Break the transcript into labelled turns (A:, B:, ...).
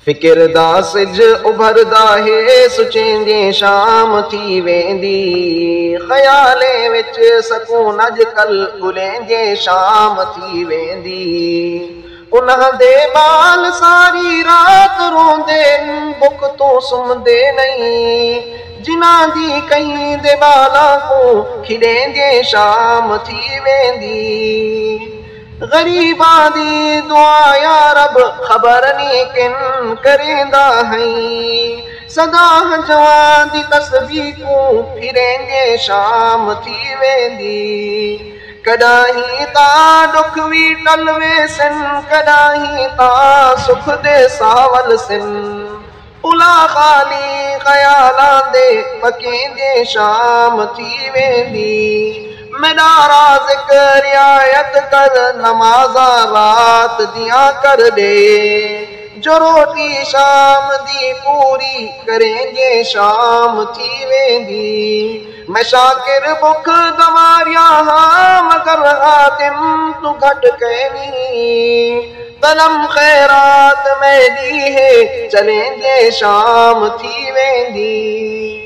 A: फिकिर दा सिज उभरदा है सुचेंदे शाम थी वेंदी ख्याले विच सकून अजकल गुलेंदे शाम थी वेंदी उन्हां दे बाल सारी रात रोंदे बुख तो सुमदे नहीं जिन्हां दी कहीं दे बाला को खिलेंदे शाम थी वेंदी गरीबा दी दुआ या रब खबर नी किन करेंदा है सदा जवान दी तस्बीह को फिरेंदे शाम थी वेंदी कदाही ता दुख भी टलवे सिन कदाही ता सुख दे सावल सिन उला खाली ख्यालां दे पकेंदे शाम थी वेंदी मेरा जिक्र रियायत कर नमाजा रात दिया कर दे जो रोटी शाम दी पूरी करेंगे शाम थी वेंदी मैं शाकिर बुख गवारिया हाँ मगर हातिम तू घट कहनी तलम खैरात में दी है चलेंगे शाम थी वेंदी।